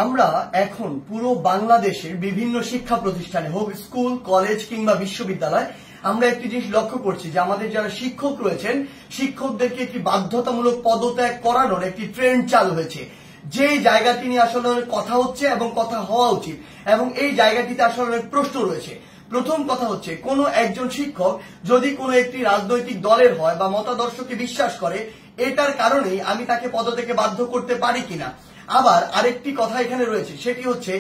আমরা এখন পুরো বাংলাদেশের বিভিন্ন শিক্ষা প্রতিষ্ঠানে হোক স্কুল কলেজ কিংবা বিশ্ববিদ্যালয় আমরা একটি জিনিস লক্ষ্য করছি যে আমাদের যারা শিক্ষক রয়েছেন শিক্ষকদেরকে একটি বাধ্যতামূলক পদত্যাগ করানোর একটি ট্রেন্ড চালু হয়েছে। যে জায়গাটি নিয়ে আসলে কথা হচ্ছে এবং কথা হওয়া উচিত এবং এই জায়গাটিতে আসলে অনেক প্রশ্ন রয়েছে। প্রথম কথা হচ্ছে কোন একজন শিক্ষক যদি কোনো একটি রাজনৈতিক দলের হয় বা মতাদর্শকে বিশ্বাস করে এটার কারণেই আমি তাকে পদত্যাগে বাধ্য করতে পারি কিনা। আবার আরেকটি কথা এখানে রয়েছে সেটি হচ্ছে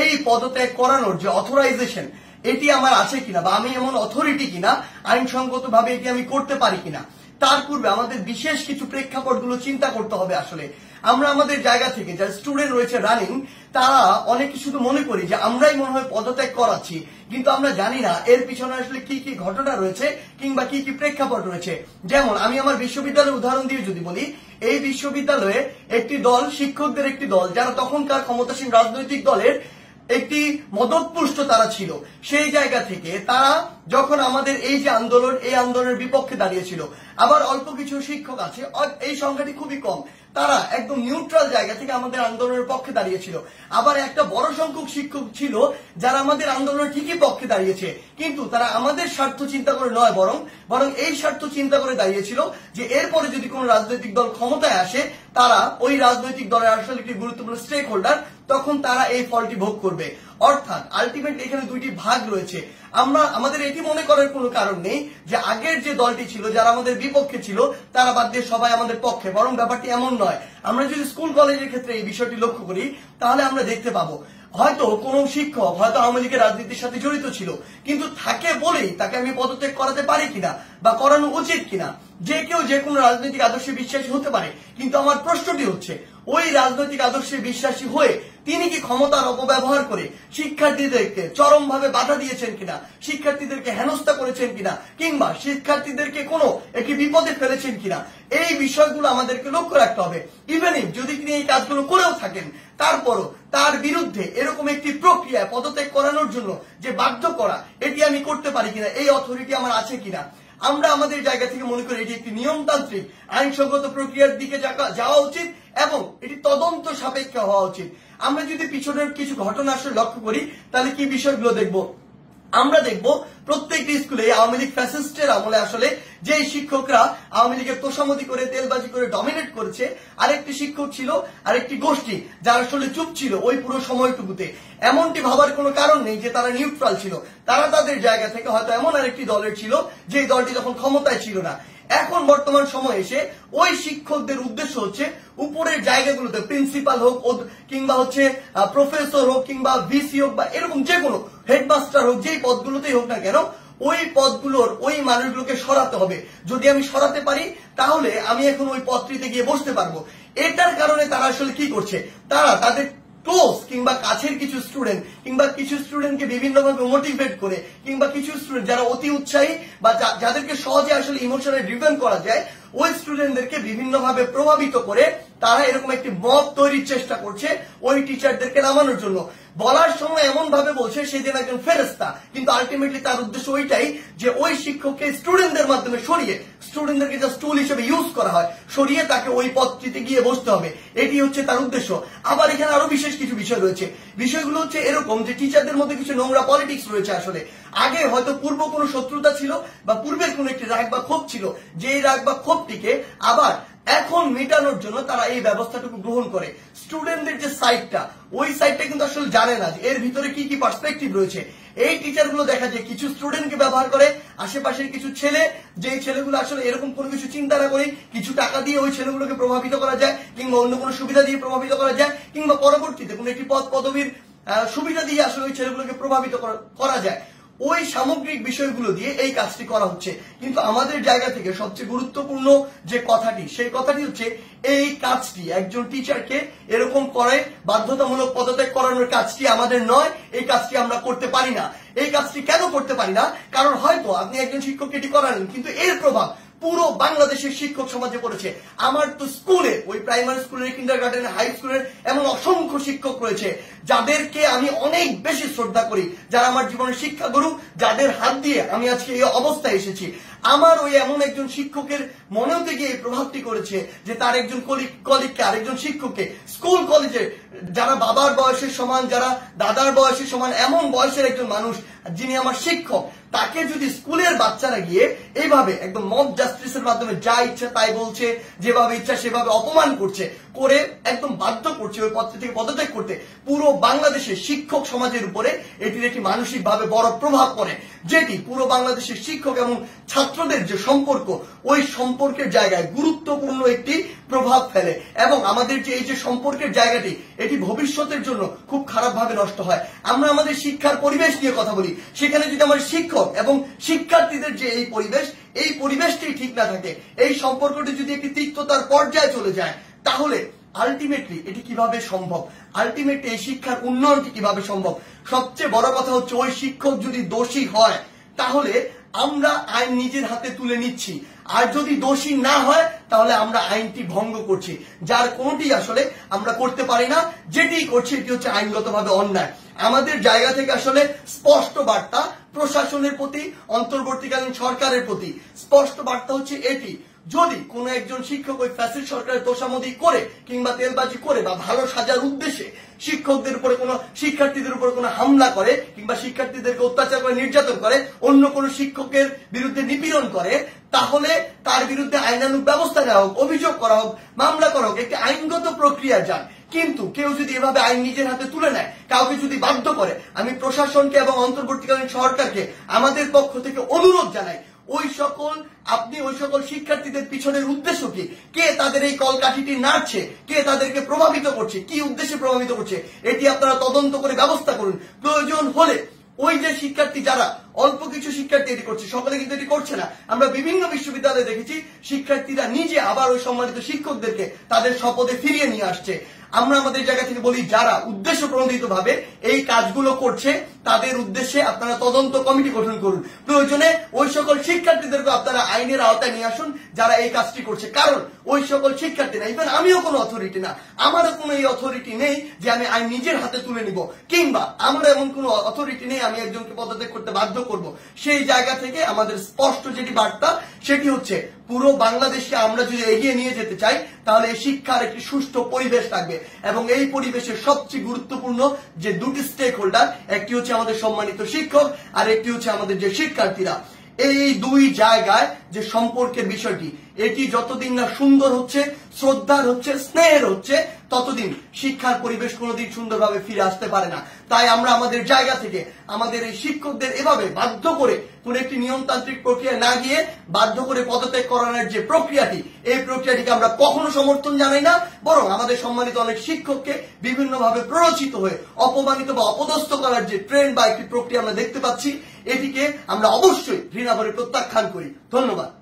এই পদত্যাগ করানোর যে অথরাইজেশন এটি আমার আছে কিনা বা আমি এমন অথরিটি কিনা আইনসঙ্গত ভাবে এটি আমি করতে পারি কিনা। তার পূর্বে আমাদের বিশেষ কিছু প্রেক্ষাপটগুলো চিন্তা করতে হবে। আসলে আমরা আমাদের জায়গা থেকে যারা স্টুডেন্ট রয়েছে রানিং তারা অনেকে শুধু মনে করি যে আমরাই মনে হয় পদত্যাগ করাচ্ছি, কিন্তু আমরা জানি না এর পিছনে আসলে কি কি ঘটনা রয়েছে কিংবা কি কি প্রেক্ষাপট রয়েছে। যেমন আমি আমার বিশ্ববিদ্যালয়ের উদাহরণ দিয়ে যদি বলি, এই বিশ্ববিদ্যালয়ে একটি দল শিক্ষকদের একটি দল যারা তখনকার ক্ষমতাসীন রাজনৈতিক দলের একটি মদতপুষ্ট তারা ছিল। সেই জায়গা থেকে তারা যখন আমাদের এই যে আন্দোলন এই আন্দোলনের বিপক্ষে দাঁড়িয়েছিল, আবার অল্প কিছু শিক্ষক আছে এই সংখ্যাটি খুবই কম তারা একদম নিউট্রাল জায়গা থেকে আমাদের আন্দোলনের পক্ষে দাঁড়িয়েছিল। আবার একটা বড় সংখ্যক শিক্ষক ছিল যারা আমাদের আন্দোলনের ঠিকই পক্ষে দাঁড়িয়েছে, কিন্তু তারা আমাদের স্বার্থ চিন্তা করে নয় বরং এই স্বার্থ চিন্তা করে দাঁড়িয়েছিল যে এরপরে যদি কোন রাজনৈতিক দল ক্ষমতায় আসে তারা ওই রাজনৈতিক দলের আসলে একটি গুরুত্বপূর্ণ স্টেক হোল্ডার, তখন তারা এই ফলটি ভোগ করবে। অর্থাৎ আলটিমেটলি এখানে দুইটি ভাগ রয়েছে। আমাদের এটি মনে করার কোনো কারণ নেই যে আগের যে দলটি ছিল যারা আমাদের বিপক্ষে ছিল তারা বাদ দিয়ে সবাই আমাদের পক্ষে, বরং ব্যাপারটি এমন নয়। আমরা যদি স্কুল কলেজের ক্ষেত্রে এই বিষয়টি লক্ষ্য করি তাহলে আমরা দেখতে পাবো হয়তো কোন শিক্ষক হয়তো আওয়ামী লীগের রাজনীতির সাথে জড়িত ছিল, কিন্তু থাকে বলেই তাকে আমি পদত্যাগ করাতে পারি কিনা বা করানো উচিত কিনা। যে কেউ যে কোনো রাজনৈতিক আদর্শে বিশ্বাসী হতে পারে, কিন্তু আমার প্রশ্নটি হচ্ছে ওই রাজনৈতিক আদর্শে বিশ্বাসী হয়ে তিনি কি ক্ষমতার অপব্যবহার করে শিক্ষার্থীদেরকে চরমভাবে বাধা দিয়েছেন কিনা, শিক্ষার্থীদেরকে হেনস্থা করেছেন কিনা, কিংবা শিক্ষার্থীদেরকে কোনো একটি বিপদে ফেলেছেন কিনা, এই বিষয়গুলো আমাদেরকে লক্ষ্য রাখতে হবে। ইভেন যদি তিনি এই কাজগুলো করেও থাকেন তারপরও তার বিরুদ্ধে এরকম একটি প্রক্রিয়া পদত্যাগ করানোর জন্য যে বাধ্য করা এটি আমি করতে পারি কিনা, এই অথরিটি আমার আছে কিনা। আমরা আমাদের জায়গা থেকে মনে করি এটি একটি নিয়মতান্ত্রিক আইনসঙ্গত প্রক্রিয়ার দিকে যাওয়া উচিত এবং এটি তদন্ত সাপেক্ষ হওয়া উচিত। আমরা যদি পিছনের কিছু ঘটনা আসলে লক্ষ্য করি তাহলে কি বিষয়গুলো দেখব। আমরা দেখব প্রত্যেকটি স্কুলে আওয়ামী লীগ ফ্যাসিস্টের আমলে আসলে যে শিক্ষকরা আওয়ামী লীগের তোষামতি করে তেলবাজি করে ডমিনেট করেছে, আরেকটি শিক্ষক ছিল আরেকটি গোষ্ঠী যারা আসলে চুপ ছিল ওই পুরো সময়টুকুতে। এমনটি ভাবার কোনো কারণ নেই যে তারা নিউট্রাল ছিল, তারা তাদের জায়গা থেকে হয়তো এমন আরেকটি দলের ছিল যে দলটি তখন ক্ষমতায় ছিল না। এখন বর্তমান সময় এসে ওই শিক্ষকদের উদ্দেশ্য হচ্ছে উপরের জায়গাগুলোতে প্রিন্সিপাল হোক কিংবা হচ্ছে প্রফেসর হোক কিংবা ভিসি হোক বা এরকম যে কোনো হেডমাস্টার হোক, যেই পদগুলোতেই হোক না কেন ওই পদগুলোর ওই মানুষগুলোকে সরাতে হবে। যদি আমি সরাতে পারি তাহলে আমি এখন ওই পদটিতে গিয়ে বসতে পারবো। এটার কারণে তারা আসলে কি করছে, তারা তাদের ক্লোজ কিংবা কাছের কিছু স্টুডেন্ট কিংবা কিছু স্টুডেন্টকে বিভিন্নভাবে মোটিভেট করে কিংবা কিছু স্টুডেন্ট যারা অতি উৎসাহী বা যাদেরকে সহজে আসলে ইমোশনালি ড্রিভেন করা যায় ওই স্টুডেন্টদেরকে বিভিন্নভাবে প্রভাবিত করে তারা এরকম একটি মব তৈরির চেষ্টা করছে ওই টিচারদেরকে নামানোর জন্য। বলার সময় এমন ভাবে বলছে সে যেন একজন ফেরেশতা, কিন্তু আলটিমেটলি তার উদ্দেশ্য ওইটাই যে ওই শিক্ষককে স্টুডেন্টদের মাধ্যমে সরিয়ে স্টুডেন্টদেরকে জাস্ট টুল হিসেবে ইউজ করা হয়, সরিয়ে তাকে ওই পদটিতে গিয়ে বসতে হবে, এটি হচ্ছে তার উদ্দেশ্য। আবার এখানে আরো বিশেষ কিছু বিষয় রয়েছে। বিষয়গুলো হচ্ছে এরকম যে টিচারদের মধ্যে কিছু নোংরা পলিটিক্স রয়েছে। আসলে আগে হয়তো পূর্ব কোনো শত্রুতা ছিল বা পূর্বের কোনো একটি রাগ বা ক্ষোভ ছিল, যে রাগ বা ক্ষোভটিকে আবার এখন মেটানোর জন্য তারা এই ব্যবস্থাটুকু গ্রহণ করে। স্টুডেন্টদের যে সাইডটা ওই সাইডটা কিন্তু আসলে জানে না যে এর ভিতরে কি কি পার্সপেক্টিভ রয়েছে। এই টিচারগুলো দেখা যায় কিছু স্টুডেন্টকে ব্যবহার করে, আশেপাশের কিছু ছেলে যেই ছেলেগুলো আসলে এরকম কোনো কিছু চিন্তা না করে কিছু টাকা দিয়ে ওই ছেলেগুলোকে প্রভাবিত করা যায় কিংবা অন্য কোনো সুবিধা দিয়ে প্রভাবিত করা যায় কিংবা পরবর্তীতে কোনো একটি পদ পদবীর সুবিধা দিয়ে আসলে ওই ছেলেগুলোকে প্রভাবিত করা যায়। ওই সামগ্রিক বিষয়গুলো দিয়ে এই কাজটি করা হচ্ছে। কিন্তু আমাদের জায়গা থেকে সবচেয়ে গুরুত্বপূর্ণ যে কথাটি সেই কথাটি হচ্ছে এই কাজটি একজন টিচারকে এরকম করে বাধ্যতামূলক পদত্যাগ করানোর কাজটি আমাদের নয়, এই কাজটি আমরা করতে পারি না। এই কাজটি কেন করতে পারি না? কারণ হয়তো আপনি একজন শিক্ষককে এটি করালেন কিন্তু এর প্রভাব পুরো বাংলাদেশের শিক্ষক সমাজে পড়েছে। আমার তো স্কুলে ওই প্রাইমারি স্কুলের কিন্ডারগার্টেন হাই স্কুলের এমন অসংখ্য শিক্ষক রয়েছে যাদেরকে আমি অনেক বেশি শ্রদ্ধা করি, যারা আমার জীবনের শিক্ষাগুরু, যাদের হাত দিয়ে আমি আজকে এই অবস্থায় এসেছি। আমার ওই এমন একজন শিক্ষকের মনেও থেকে এই প্রভাবটি করেছে যে তার একজন কলিগকে আরেকজন শিক্ষককে স্কুল কলেজে যারা বাবার বয়সের সমান, যারা দাদার বয়সের সমান, এমন বয়সের একজন মানুষ যিনি আমার শিক্ষক, তাকে যদি স্কুলের বাচ্চারা গিয়ে এইভাবে একদম মব জাস্টিসের মাধ্যমে যা ইচ্ছা তাই বলছে, যেভাবে ইচ্ছা সেভাবে অপমান করছে, করে একদম বাধ্য করছে ওই পদ থেকে পদত্যাগ করতে, পুরো বাংলাদেশের শিক্ষক সমাজের উপরে এটির একটি মানসিকভাবে বড় প্রভাব পড়ে, যেটি পুরো বাংলাদেশের শিক্ষক এবং ছাত্রদের যে সম্পর্ক, ওই সম্পর্কের জায়গায় গুরুত্বপূর্ণ একটি প্রভাব ফেলে এবং আমাদের যে এই যে সম্পর্কের জায়গাটি, এটি ভবিষ্যতের জন্য খুব খারাপ ভাবে নষ্ট হয়। আমরা আমাদের শিক্ষার পরিবেশ নিয়ে কথা বলি, সেখানে যদি আমার শিক্ষক এবং শিক্ষার্থীদের যে এই পরিবেশটি ঠিক না থাকে, এই সম্পর্কটি যদি একটি তিক্ততার পর্যায়ে চলে যায়, তাহলে আলটিমেটলি এটি কিভাবে সম্ভব? আলটিমেটলি এই শিক্ষার উন্নয়নটি কিভাবে সম্ভব? সবচেয়ে বড় কথা হচ্ছে ওই শিক্ষক যদি দোষী হয়, তাহলে আমরা আইন নিজের হাতে তুলে নিচ্ছি, আর যদি দোষী না হয় তাহলে আমরা আইনটি ভঙ্গ করছি, যার কোনোটি আসলে আমরা করতে পারি না। যেটি করছি এটি হচ্ছে আইনগতভাবে অন্যায়। আমাদের জায়গা থেকে আসলে স্পষ্ট বার্তা প্রশাসনের প্রতি, অন্তর্বর্তীকালীন সরকারের প্রতি স্পষ্ট বার্তা হচ্ছে এটি, যদি কোন একজন শিক্ষক ওই ফ্যাসিস্ট সরকারের তোষামোদি করে কিংবা তেলবাজি করে বা ভালো সাজার উদ্দেশ্যে শিক্ষকদের উপরে কোনো শিক্ষার্থীদের উপরে কোনো হামলা করে কিংবা শিক্ষার্থীদেরকে অত্যাচার করে, নির্যাতন করে, অন্য কোনো শিক্ষকের বিরুদ্ধে নিপীড়ন করে, তাহলে তার বিরুদ্ধে আইনানুগ ব্যবস্থা নেওয়া হোক, অভিযোগ করা হোক, মামলা করা হোক, একটি আইনগত প্রক্রিয়া যান। কিন্তু কেউ যদি এভাবে আইন নিজের হাতে তুলে নেয়, কাউকে যদি বাধ্য করে, আমি প্রশাসনকে এবং অন্তর্বর্তীকালীন সরকারকে আমাদের পক্ষ থেকে অনুরোধ জানাই, আপনি ওই সকল শিক্ষার্থীদের পিছনের উদ্দেশ্য কি, কে তাদের এই কলকাঠিটি নাড়ছে, কে তাদেরকে প্রভাবিত করছে, কি উদ্দেশ্যে প্রভাবিত করছে, এটি আপনারা তদন্ত করে ব্যবস্থা করুন। প্রয়োজন হলে ওই যে শিক্ষার্থী, যারা অল্প কিছু শিক্ষার্থী এটি করছে, সকলে কিন্তু এটি করছে না। আমরা বিভিন্ন বিশ্ববিদ্যালয়ে দেখেছি শিক্ষার্থীরা নিজে আবার ওই সম্মানিত শিক্ষকদেরকে তাদের শপথে ফিরিয়ে নিয়ে আসছে। আমরা আমাদের জায়গা থেকে বলি, যারা উদ্দেশ্য প্রণোদিত ভাবে এই কাজগুলো করছে তাদের উদ্দেশ্যে আপনারা তদন্ত কমিটি গঠন করুন। প্রয়োজনে ওই সকল শিক্ষার্থীদেরকে আপনারা আইনের আওতায় নিয়ে আসুন যারা এই কাজটি করছে, কারণ ওই সকল শিক্ষার্থী না, ইভেন আমিও কোনো অথরিটি না, আমারও কোনো এই অথরিটি নেই যে আমি আইন নিজের হাতে তুলে নিব, কিংবা আমার এমন কোনো অথরিটি নেই আমি একজনকে পদত্যাগ করতে বাধ্য করব। সেই জায়গা থেকে আমাদের স্পষ্ট যেটি বার্তা, সেটি হচ্ছে পুরো বাংলাদেশকে আমরা যদি এগিয়ে নিয়ে যেতে চাই, তাহলে এই শিক্ষার একটি সুষ্ঠু পরিবেশ থাকবে এবং এই পরিবেশের সবচেয়ে গুরুত্বপূর্ণ যে দুটি স্টেক হোল্ডার, একটি হচ্ছে আমাদের সম্মানিত শিক্ষক আর একটি হচ্ছে আমাদের যে শিক্ষার্থীরা। এই দুই জায়গায় যে সম্পর্কের বিষয়টি, এটি যতদিন না সুন্দর হচ্ছে, শ্রদ্ধার হচ্ছে, স্নেহের হচ্ছে, ততদিন শিক্ষার পরিবেশ কোনোদিন সুন্দরভাবে ফিরে আসতে পারে না। তাই আমরা আমাদের জায়গা থেকে আমাদের এই শিক্ষকদের এভাবে বাধ্য করে কোন একটি নিয়মতান্ত্রিক প্রক্রিয়া না গিয়ে বাধ্য করে পদত্যাগ করানোর যে প্রক্রিয়াটি, এই প্রক্রিয়াটিকে আমরা কখনো সমর্থন জানাই না, বরং আমাদের সম্মানিত অনেক শিক্ষককে বিভিন্নভাবে প্ররোচিত হয়ে অপমানিত বা অপদস্থ করার যে ট্রেন্ড বা একটি প্রক্রিয়া আমরা দেখতে পাচ্ছি, এটিকে আমরা অবশ্যই ঘৃণা ভরে প্রত্যাখ্যান করি। ধন্যবাদ।